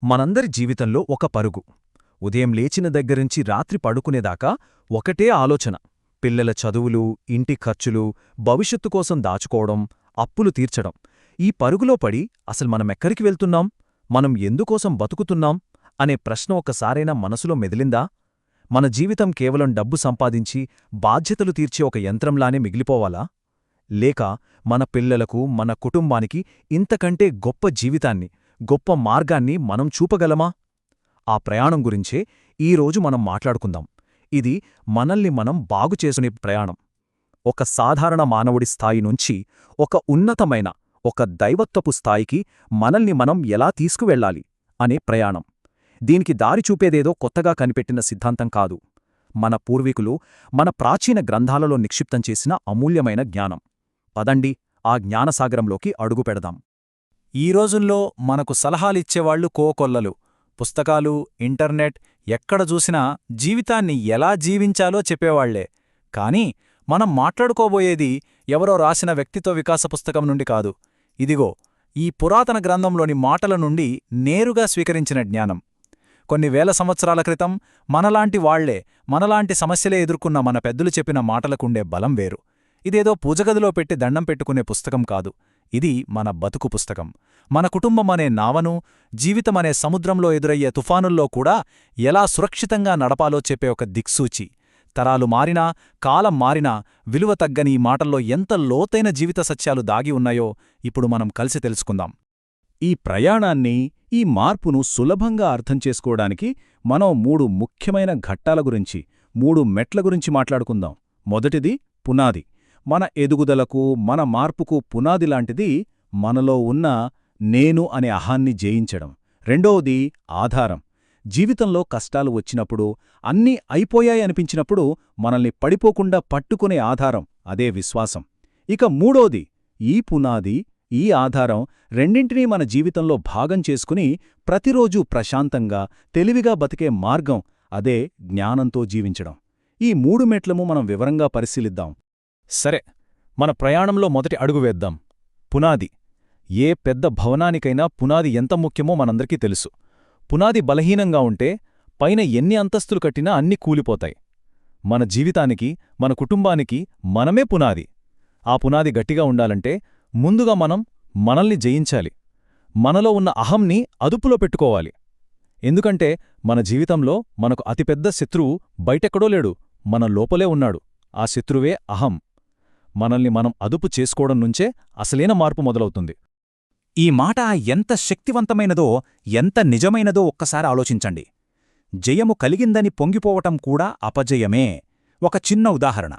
మనందరి జీవితంలో ఒక పరుగు. ఉదయం లేచిన దగ్గరించి రాత్రి పడుకునేదాకా ఒకటే ఆలోచన. పిల్లల చదువులు, ఇంటి ఖర్చులు, భవిష్యత్తు కోసం దాచుకోవడం, అప్పులు తీర్చడం. ఈ పరుగులో పడి అసలు మనమెక్కడికి వెళ్తున్నాం, మనం ఎందుకోసం బతుకుతున్నాం అనే ప్రశ్న ఒక్కసారైనా మనసులో మెదిలిందా? మన జీవితం కేవలం డబ్బు సంపాదించి బాధ్యతలు తీర్చే ఒక యంత్రంలానే మిగిలిపోవాలా? లేక మన పిల్లలకు, మన కుటుంబానికి ఇంతకంటే గొప్ప జీవితాన్ని, గొప్ప మార్గాన్ని మనం చూపగలమా? ఆ ప్రయాణం గురించే ఈరోజు మనం మాట్లాడుకుందాం. ఇది మనల్ని మనం బాగుచేసుకునే ప్రయాణం. ఒక సాధారణ మానవుడి స్థాయి నుంచి ఒక ఉన్నతమైన, ఒక దైవత్వపు స్థాయికి మనల్ని మనం ఎలా తీసుకువెళ్ళాలి అనే ప్రయాణం. దీనికి దారి చూపేదేదో కొత్తగా కనిపెట్టిన సిద్ధాంతం కాదు. మన పూర్వీకులు మన ప్రాచీన గ్రంథాలలో నిక్షిప్తం చేసిన అమూల్యమైన జ్ఞానం. పదండి, ఆ జ్ఞానసాగరంలోకి అడుగుపెడదాం. ఈ రోజుల్లో మనకు సలహాలిచ్చేవాళ్లు కోకొల్లలు. పుస్తకాలు, ఇంటర్నెట్, ఎక్కడ చూసినా జీవితాన్ని ఎలా జీవించాలో చెప్పేవాళ్లే. కానీ మనం మాట్లాడుకోబోయేది ఎవరో రాసిన వ్యక్తిత్వ వికాస పుస్తకం నుండి కాదు. ఇదిగో, ఈ పురాతన గ్రంథంలోని మాటల నుండి నేరుగా స్వీకరించిన జ్ఞానం. కొన్ని వేల సంవత్సరాల క్రితం మనలాంటి వాళ్లే, మనలాంటి సమస్యలే ఎదుర్కొన్న మన పెద్దలు చెప్పిన మాటలకుండే బలం వేరు. ఇదేదో పూజగదిలో పెట్టి దండం పెట్టుకునే పుస్తకం కాదు. ఇది మన బతుకు పుస్తకం. మన కుటుంబమనే నావను, జీవితమనే సముద్రంలో ఎదురయ్యే తుఫానుల్లో కూడా ఎలా సురక్షితంగా నడపాలో చెప్పే ఒక దిక్సూచి. తరాలు మారినా, కాలం మారినా విలువ తగ్గని ఈ మాటల్లో ఎంత లోతైన జీవిత సత్యాలు దాగి ఉన్నాయో ఇప్పుడు మనం కలిసి తెలుసుకుందాం. ఈ ప్రయాణాన్ని, ఈ మార్పును సులభంగా అర్థం చేసుకోవడానికి మనం 3 ముఖ్యమైన ఘట్టాల గురించి, 3 మెట్ల గురించి మాట్లాడుకుందాం. మొదటిది పునాది. మన ఎదుగుదలకు, మన మార్పుకు పునాదిలాంటిది మనలో ఉన్న నేను అనే అహాన్ని జయించడం. రెండోది ఆధారం. జీవితంలో కష్టాలు వచ్చినప్పుడు, అన్నీ అయిపోయాయనిపించినప్పుడు మనల్ని పడిపోకుండా పట్టుకునే ఆధారం, అదే విశ్వాసం. ఇక మూడోది, ఈ పునాది, ఈ ఆధారం రెండింటినీ మన జీవితంలో భాగం చేసుకుని ప్రతిరోజూ ప్రశాంతంగా, తెలివిగా బతికే మార్గం, అదే జ్ఞానంతో జీవించడం. ఈ 3 మెట్లము మనం వివరంగా పరిశీలిద్దాం. సరే, మన ప్రయాణంలో మొదటి అడుగు వేద్దాం. పునాది. ఏ పెద్ద భవనానికైనా పునాది ఎంత ముఖ్యమో మనందరికీ తెలుసు. పునాది బలహీనంగా ఉంటే పైన ఎన్ని అంతస్తులు కట్టినా అన్నీ కూలిపోతాయి. మన జీవితానికి, మన కుటుంబానికి మనమే పునాది. ఆ పునాది గట్టిగా ఉండాలంటే ముందుగా మనం మనల్ని జయించాలి. మనలో ఉన్న అహంని అదుపులో పెట్టుకోవాలి. ఎందుకంటే మన జీవితంలో మనకు అతిపెద్ద శత్రువు బయటెక్కడో లేడు, మన లోపలే ఉన్నాడు. ఆ శత్రువే అహం. మనల్ని మనం అదుపు చేసుకోవడం నుంచే అసలైన మార్పు మొదలవుతుంది. ఈ మాట ఎంత శక్తివంతమైనదో, ఎంత నిజమైనదో ఒక్కసారి ఆలోచించండి. జయము కలిగిందని పొంగిపోవటం కూడా అపజయమే. ఒక చిన్న ఉదాహరణ.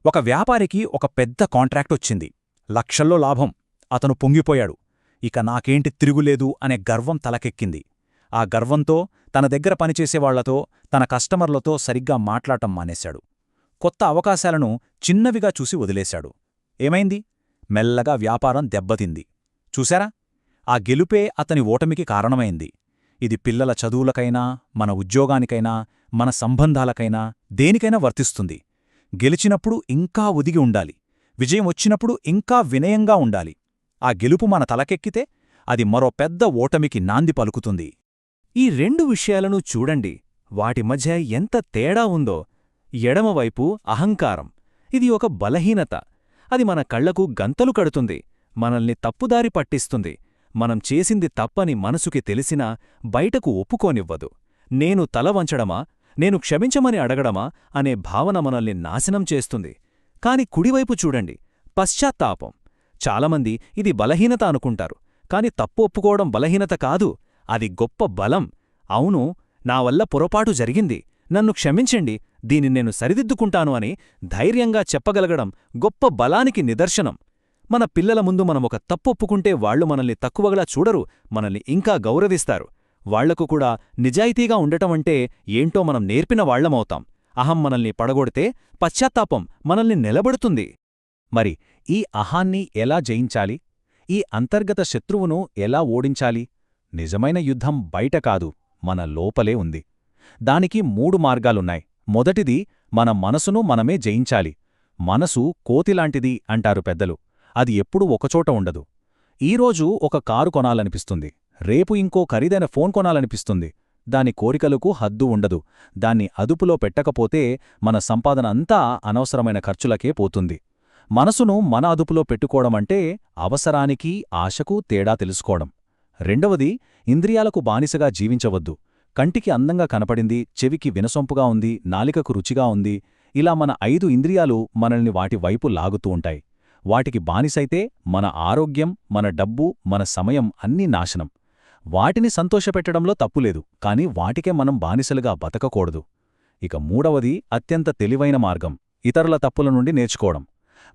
ఒక వ్యాపారికి ఒక పెద్ద కాంట్రాక్టొచ్చింది. లక్షల్లో లాభం. అతను పొంగిపోయాడు. ఇక నాకేంటి తిరుగులేదు అనే గర్వం తలకెక్కింది. ఆ గర్వంతో తన దగ్గర పనిచేసేవాళ్లతో, తన కస్టమర్లతో సరిగ్గా మాట్లాడటం మానేశాడు. కొత్త అవకాశాలను చిన్నవిగా చూసి వదిలేశాడు. ఏమైంది? మెల్లగా వ్యాపారం దెబ్బతింది. చూశారా? ఆ గెలుపే అతని ఓటమికి కారణమైంది. ఇది పిల్లల చదువులకైనా, మన ఉద్యోగానికైనా, మన సంబంధాలకైనా, దేనికైనా వర్తిస్తుంది. గెలిచినప్పుడు ఇంకా ఒదిగి ఉండాలి. విజయం వచ్చినప్పుడు ఇంకా వినయంగా ఉండాలి. ఆ గెలుపు మన తలకెక్కితే అది మరో పెద్ద ఓటమికి నాంది పలుకుతుంది. ఈ 2 విషయాలను చూడండి. వాటి మధ్య ఎంత తేడా ఉందో. ఎడమవైపు అహంకారం. ఇది ఒక బలహీనత. అది మన కళ్లకు గంతలు కడుతుంది, మనల్ని తప్పుదారి పట్టిస్తుంది. మనం చేసింది తప్పని మనసుకి తెలిసినా బయటకు ఒప్పుకోనివ్వదు. నేను తల వంచడమా, నేను క్షమించమని అడగడమా అనే భావన మనల్ని నాశనం చేస్తుంది. కాని కుడివైపు చూడండి, పశ్చాత్తాపం. చాలామంది ఇది బలహీనత అనుకుంటారు. కాని తప్పు ఒప్పుకోవడం బలహీనత కాదు, అది గొప్ప బలం. అవును, నా వల్ల పొరపాటు జరిగింది, నన్ను క్షమించండి, దీన్ని నేను సరిదిద్దుకుంటాను అని ధైర్యంగా చెప్పగలగడం గొప్ప బలానికి నిదర్శనం. మన పిల్లల ముందు మనమొక తప్పొప్పుకుంటే వాళ్లు మనల్ని తక్కువగా చూడరు, మనల్ని ఇంకా గౌరవిస్తారు. వాళ్లకు కూడా నిజాయితీగా ఉండటమంటే ఏంటో మనం నేర్పిన వాళ్లమవుతాం. అహం మనల్ని పడగొడితే పశ్చాత్తాపం మనల్ని నిలబడుతుంది. మరి ఈ అహాన్ని ఎలా జయించాలి? ఈ అంతర్గత శత్రువును ఎలా ఓడించాలి? నిజమైన యుద్ధం బయట కాదు, మన లోపలే ఉంది. దానికి 3 మార్గాలున్నాయి. మొదటిది, మన మనసును మనమే జయించాలి. మనసు కోతిలాంటిది అంటారు పెద్దలు. అది ఎప్పుడూ ఒకచోట ఉండదు. ఈరోజు ఒక కారు కొనాలనిపిస్తుంది. రేపు ఇంకో ఖరీదైన ఫోన్ కొనాలనిపిస్తుంది. దాని కోరికలకు హద్దు ఉండదు. దాన్ని అదుపులో పెట్టకపోతే మన సంపాదన అంతా అనవసరమైన ఖర్చులకే పోతుంది. మనసును మన అదుపులో పెట్టుకోవడమంటే అవసరానికి, ఆశకు తేడా తెలుసుకోవడం. రెండవది, ఇంద్రియాలకు బానిసగా జీవించవద్దు. కంటికి అందంగా కనపడింది, చెవికి వినసొంపుగా ఉంది, నాలికకు రుచిగా ఉంది, ఇలా మన 5 ఇంద్రియాలు మనల్ని వాటి వైపు లాగుతూ ఉంటాయి. వాటికి బానిసైతే మన ఆరోగ్యం, మన డబ్బు, మన సమయం అన్నీ నాశనం. వాటిని సంతోషపెట్టడంలో తప్పులేదు, కాని వాటికే మనం బానిసలుగా బతకకూడదు. ఇక మూడవది, అత్యంత తెలివైన మార్గం, ఇతరుల తప్పుల నుండి నేర్చుకోవడం.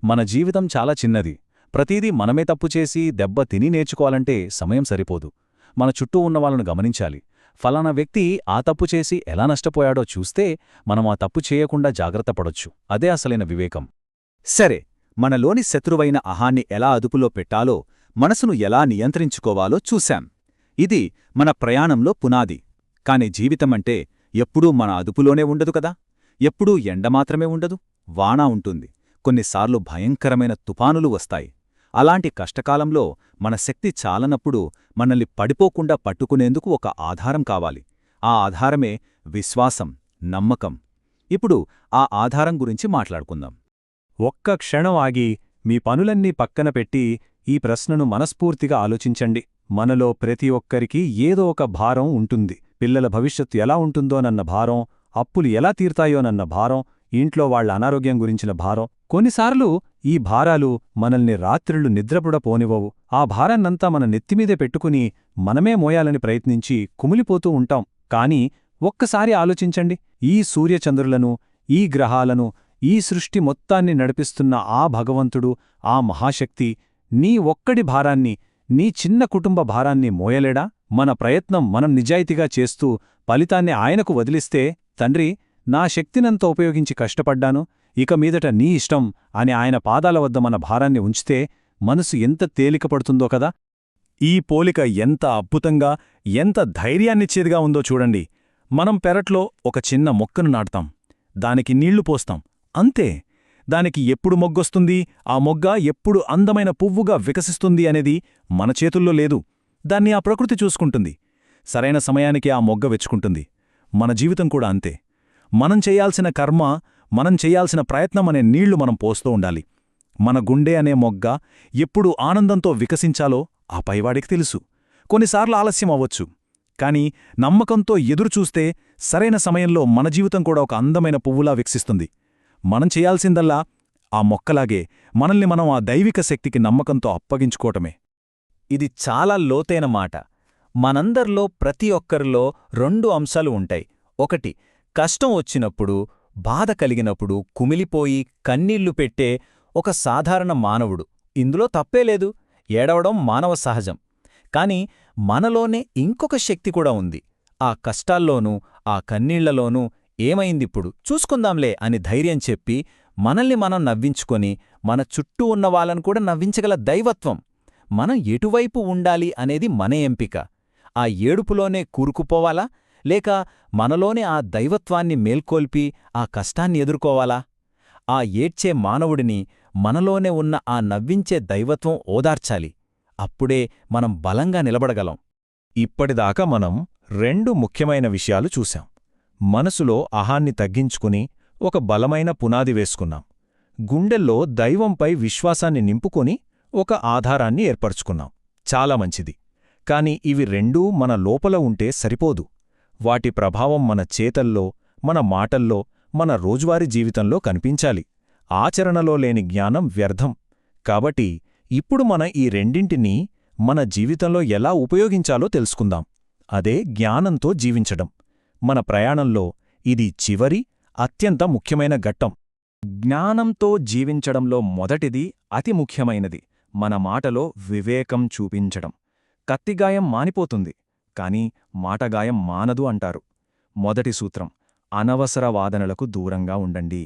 మన జీవితం చాలా చిన్నది. ప్రతీదీ మనమే తప్పు చేసి దెబ్బ తిని నేర్చుకోవాలంటే సమయం సరిపోదు. మన చుట్టూ ఉన్నవాళ్లను గమనించాలి. ఫలానా వ్యక్తి ఆ తప్పు చేసి ఎలా నష్టపోయాడో చూస్తే మనం ఆ తప్పు చేయకుండా జాగ్రత్త పడొచ్చు. అదే అసలైన వివేకం. సరే, మనలోని శత్రువైన అహాన్ని ఎలా అదుపులో పెట్టాలో, మనసును ఎలా నియంత్రించుకోవాలో చూశాం. ఇది మన ప్రయాణంలో పునాది. కాని జీవితమంటే ఎప్పుడూ మన అదుపులోనే ఉండదు కదా. ఎప్పుడూ ఎండ మాత్రమే ఉండదు, వాన ఉంటుంది. కొన్నిసార్లు భయంకరమైన తుపానులు వస్తాయి. అలాంటి కష్టకాలంలో మన శక్తి చాలనప్పుడు మనల్ని పడిపోకుండా పట్టుకునేందుకు ఒక ఆధారం కావాలి. ఆ ఆధారమే విశ్వాసం, నమ్మకం. ఇప్పుడు ఆ ఆధారం గురించి మాట్లాడుకుందాం. ఒక్క క్షణం ఆగి మీ పనులన్నీ పక్కన పెట్టి ఈ ప్రశ్నను మనస్ఫూర్తిగా ఆలోచించండి. మనలో ప్రతి ఒక్కరికీ ఏదో ఒక భారం ఉంటుంది. పిల్లల భవిష్యత్తు ఎలా ఉంటుందోనన్న భారం, అప్పులు ఎలా తీర్తాయోనన్న భారం, ఇంట్లో వాళ్ల అనారోగ్యం గురించిన భారం. కొన్నిసార్లు ఈ భారాలు మనల్ని రాత్రిళ్లు నిద్రపుడ పోనివ్వవు. ఆ భారాన్నంతా మన నెత్తిమీదే పెట్టుకుని మనమే మోయాలని ప్రయత్నించి కుమిలిపోతూ ఉంటాం. కాని ఒక్కసారి ఆలోచించండి, ఈ సూర్యచంద్రులను, ఈ గ్రహాలను, ఈ సృష్టి మొత్తాన్ని నడిపిస్తున్న ఆ భగవంతుడు, ఆ మహాశక్తి నీ ఒక్కడి భారాన్ని, నీ చిన్న కుటుంబ భారాన్ని మోయలేడా? మన ప్రయత్నం మనం నిజాయితీగా చేస్తూ ఫలితాన్ని ఆయనకు వదిలిస్తే, తండ్రి, నా శక్తినంత ఉపయోగించి కష్టపడ్డాను, ఇక మీదట నీ ఇష్టం అని ఆయన పాదాల వద్ద మన భారాన్ని ఉంచితే మనసు ఎంత తేలికపడుతుందో కదా. ఈ పోలిక ఎంత అద్భుతంగా, ఎంత ధైర్యాన్నిచ్చేదిగా ఉందో చూడండి. మనం పెరట్లో ఒక చిన్న మొక్కను నాటుతాం, దానికి నీళ్లు పోస్తాం, అంతే. దానికి ఎప్పుడు మొగ్గొస్తుంది, ఆ మొగ్గ ఎప్పుడు అందమైన పువ్వుగా వికసిస్తుంది అనేది మన చేతుల్లో లేదు. దాన్ని ఆ ప్రకృతి చూసుకుంటుంది. సరైన సమయానికి ఆ మొగ్గ వెచ్చుకుంటుంది. మన జీవితం కూడా అంతే. మనం చేయాల్సిన కర్మ, మనం చేయాల్సిన ప్రయత్నం అనే నీళ్లు మనం పోస్తూ ఉండాలి. మన గుండె అనే మొగ్గ ఎప్పుడు ఆనందంతో వికసించాలో ఆ పైవాడికి తెలుసు. కొన్నిసార్లు ఆలస్యం అవ్వచ్చు, కాని నమ్మకంతో ఎదురుచూస్తే సరైన సమయంలో మన జీవితం కూడా ఒక అందమైన పువ్వులా వికసిస్తుంది. మనం చేయాల్సిందల్లా ఆ మొక్కలాగే మనల్ని మనం ఆ దైవిక శక్తికి నమ్మకంతో అప్పగించుకోవటమే. ఇది చాలా లోతైన మాట. మనందర్లో ప్రతి ఒక్కరిలో 2 అంశాలు ఉంటాయి. ఒకటి, కష్టం వచ్చినప్పుడు, బాధ కలిగినప్పుడు కుమిలిపోయి కన్నీళ్లు పెట్టే ఒక సాధారణ మానవుడు. ఇందులో తప్పేలేదు, ఏడవడం మానవ సహజం. కాని మనలోనే ఇంకొక శక్తి కూడా ఉంది. ఆ కష్టాల్లోనూ, ఆ కన్నీళ్లలోనూ ఏమైందిప్పుడు చూసుకుందాంలే అని ధైర్యం చెప్పి మనల్ని మనం నవ్వించుకొని మన చుట్టూ ఉన్న వాళ్ళను కూడా నవ్వించగల దైవత్వం. మనం ఎటువైపు ఉండాలి అనేది మన ఎంపిక. ఆ ఏడుపులోనే కూరుకుపోవాలా, లేక మనలోనే ఆ దైవత్వాన్ని మేల్కొల్పి ఆ కష్టాన్ని ఎదుర్కోవాలా? ఆ ఏడ్చే మానవుడిని మనలోనే ఉన్న ఆ నవ్వించే దైవత్వం ఓదార్చాలి. అప్పుడే మనం బలంగా నిలబడగలం. ఇప్పటిదాకా మనం 2 ముఖ్యమైన విషయాలు చూశాం. మనసులో అహాన్ని తగ్గించుకుని ఒక బలమైన పునాది వేసుకున్నాం. గుండెల్లో దైవంపై విశ్వాసాన్ని నింపుకొని ఒక ఆధారాన్ని ఏర్పరచుకున్నాం. చాలా మంచిది. కాని ఇవి 2 మన లోపల ఉంటే సరిపోదు. వాటి ప్రభావం మన చేతల్లో, మన మాటల్లో, మన రోజువారీ జీవితంలో కనిపించాలి. ఆచరణలో లేని జ్ఞానం వ్యర్థం. కాబట్టి ఇప్పుడు మన ఈ రెండింటినీ మన జీవితంలో ఎలా ఉపయోగించాలో తెలుసుకుందాం. అదే జ్ఞానంతో జీవించడం. మన ప్రయాణంలో ఇది చివరి, అత్యంత ముఖ్యమైన ఘట్టం. జ్ఞానంతో జీవించడంలో మొదటిది, అతి ముఖ్యమైనది, మన మాటలో వివేకం చూపించడం. కత్తిగాయం మానిపోతుంది, కాని మాటగాయం మానదు అంటారు. మొదటి సూత్రం, అనవసర వాదనలకు దూరంగా ఉండండి.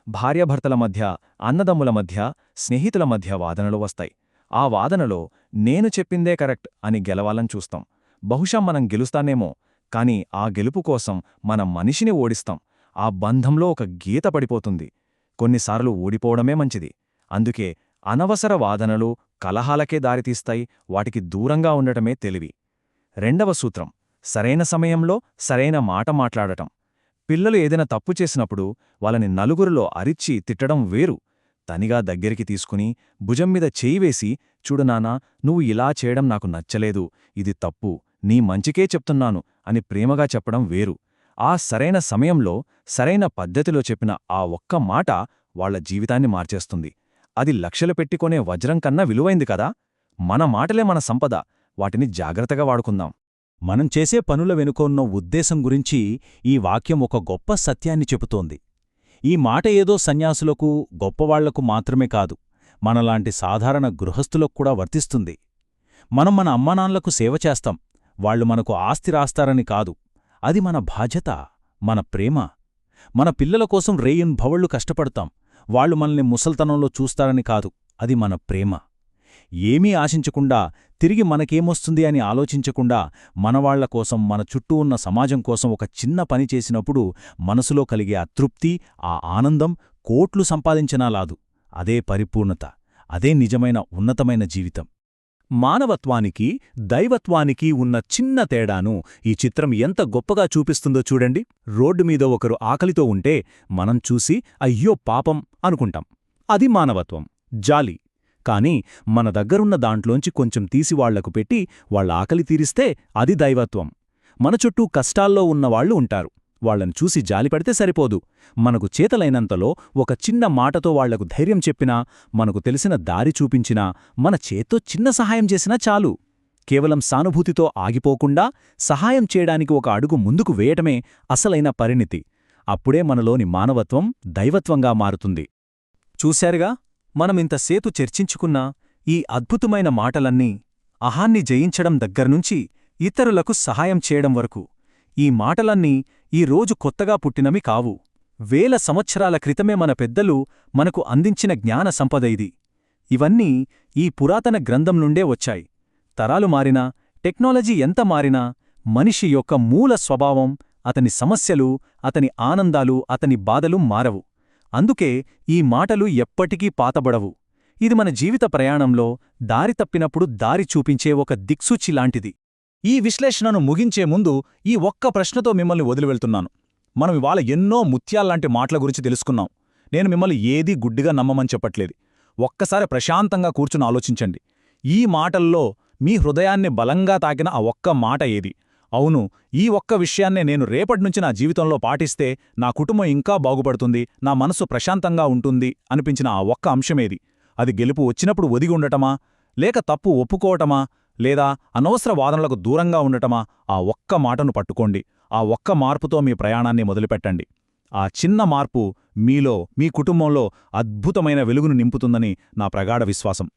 భార్యాభర్తల మధ్య, అన్నదమ్ముల మధ్య, స్నేహితుల మధ్య వాదనలు వస్తాయి. ఆ వాదనలో నేను చెప్పిందే కరెక్ట్ అని గెలవాలని చూస్తాం. బహుశా మనం గెలుస్తానేమో, కాని ఆ గెలుపు కోసం మన మనిషిని ఓడిస్తాం. ఆ బంధంలో ఒక గీత పడిపోతుంది. కొన్నిసార్లు ఓడిపోవడమే మంచిది. అందుకే అనవసర వాదనలు కలహాలకే దారితీస్తాయి. వాటికి దూరంగా ఉండటమే తెలివి. రెండవ సూత్రం, సరైన సమయంలో సరైన మాట మాట్లాడటం. పిల్లలు ఏదైనా తప్పు చేసినప్పుడు వాళ్ళని నలుగురిలో అరిచి తిట్టడం వేరు. తనిగా దగ్గరికి తీసుకుని భుజం మీద చేయి వేసి, చూడు నాన్నా, నువ్వు ఇలా చేయడం నాకు నచ్చలేదు, ఇది తప్పు, నీ మంచికే చెప్తున్నాను అని ప్రేమగా చెప్పడం వేరు. ఆ సరైన సమయంలో సరైన పద్ధతిలో చెప్పిన ఆ ఒక్క మాట వాళ్ల జీవితాన్ని మార్చేస్తుంది. అది లక్షలు పెట్టుకొనే వజ్రం కన్నా విలువైంది కదా. మన మాటలే మన సంపద, వాటిని జాగ్రత్తగా వాడుకుందాం. మనం చేసే పనుల వెనుక ఉన్న ఉద్దేశం గురించి ఈ వాక్యం ఒక గొప్ప సత్యాన్ని చెబుతోంది. ఈ మాట ఏదో సన్యాసులకు, గొప్పవాళ్లకు మాత్రమే కాదు, మనలాంటి సాధారణ గృహస్థులకు కూడా వర్తిస్తుంది. మనం మన అమ్మానాన్నలకు సేవ చేస్తాం, వాళ్లు మనకు ఆస్తి రాస్తారని కాదు. అది మన బాధ్యత, మన ప్రేమ. మన పిల్లల కోసం రేయింబవళ్లు కష్టపడతాం, వాళ్లు మనల్ని ముసల్తనంలో చూస్తారని కాదు. అది మన ప్రేమ. ఏమీ ఆశించకుండా, తిరిగి మనకేమొస్తుంది అని ఆలోచించకుండా, మనవాళ్ల కోసం, మన చుట్టూ ఉన్న సమాజం కోసం ఒక చిన్న పని చేసినప్పుడు మనసులో కలిగే ఆ తృప్తి, ఆ ఆనందం కోట్లు సంపాదించినా లాదు. అదే పరిపూర్ణత, అదే నిజమైన ఉన్నతమైన జీవితం. మానవత్వానికి, దైవత్వానికి ఉన్న చిన్న తేడాను ఈ చిత్రం ఎంత గొప్పగా చూపిస్తుందో చూడండి. రోడ్డుమీద ఒకరు ఆకలితో ఉంటే మనం చూసి అయ్యో పాపం అనుకుంటాం. అది మానవత్వం, జాలి. కాని మన దగ్గరున్న దాంట్లోంచి కొంచెం తీసి వాళ్లకు పెట్టి వాళ్ల ఆకలి తీరిస్తే అది దైవత్వం. మన చుట్టూ కష్టాల్లో ఉన్నవాళ్లు ఉంటారు, వాళ్లను చూసి జాలిపడితే సరిపోదు. మనకు చేతలైనంతలో ఒక చిన్న మాటతో వాళ్లకు ధైర్యం చెప్పినా, మనకు తెలిసిన దారి చూపించినా, మన చేత్తో చిన్న సహాయం చేసినా చాలు. కేవలం సానుభూతితో ఆగిపోకుండా సహాయం చేయడానికి ఒక అడుగు ముందుకు వేయటమే అసలైన పరిణితి. అప్పుడే మనలోని మానవత్వం దైవత్వంగా మారుతుంది. చూశారుగా, మనమింతసేతు చర్చించుకున్న ఈ అద్భుతమైన మాటలన్నీ అహాన్ని జయించడం దగ్గర్నుంచి ఇతరులకు సహాయం చేయడం వరకు, ఈ మాటలన్నీ ఈ రోజు కొత్తగా పుట్టినవి కావు. వేల సంవత్సరాల క్రితమే మన పెద్దలు మనకు అందించిన జ్ఞాన సంపద ఇది. ఇవన్నీ ఈ పురాతన గ్రంథం నుండే వచ్చాయి. తరాలు మారినా, టెక్నాలజీ ఎంత మారినా, మనిషి యొక్క మూల స్వభావం, అతని సమస్యలు, అతని ఆనందాలు, అతని బాధలు మారవు. అందుకే ఈ మాటలు ఎప్పటికీ పాతబడవు. ఇది మన జీవిత ప్రయాణంలో దారి తప్పినప్పుడు దారి చూపించే ఒక దిక్సూచి లాంటిది. ఈ విశ్లేషణను ముగించే ముందు ఈ ఒక్క ప్రశ్నతో మిమ్మల్ని వదిలివెళ్తున్నాను. మనం ఇవాళ ఎన్నో ముత్యాల్లాంటి మాటల గురించి తెలుసుకున్నాం. నేను మిమ్మల్ని ఏదీ గుడ్డిగా నమ్మమని చెప్పట్లేదు. ఒక్కసారి ప్రశాంతంగా కూర్చుని ఆలోచించండి. ఈ మాటల్లో మీ హృదయాన్ని బలంగా తాకిన ఆ ఒక్క మాట ఏది? అవును, ఈ ఒక్క విషయాన్నే నేను రేపటినుంచి నా జీవితంలో పాటిస్తే నా కుటుంబం ఇంకా బాగుపడుతుంది, నా మనసు ప్రశాంతంగా ఉంటుంది అనిపించిన ఆ ఒక్క అంశమేది? అది గెలుపు వచ్చినప్పుడు ఒదిగి ఉండటమా, లేక తప్పు ఒప్పుకోవటమా, లేదా అనవసర వాదనలకు దూరంగా ఉండటమా? ఆ ఒక్క మాటను పట్టుకోండి. ఆ ఒక్క మార్పుతో మీ ప్రయాణాన్ని మొదలుపెట్టండి. ఆ చిన్న మార్పు మీలో, మీ కుటుంబంలో అద్భుతమైన వెలుగును నింపుతుందని నా ప్రగాఢ విశ్వాసం.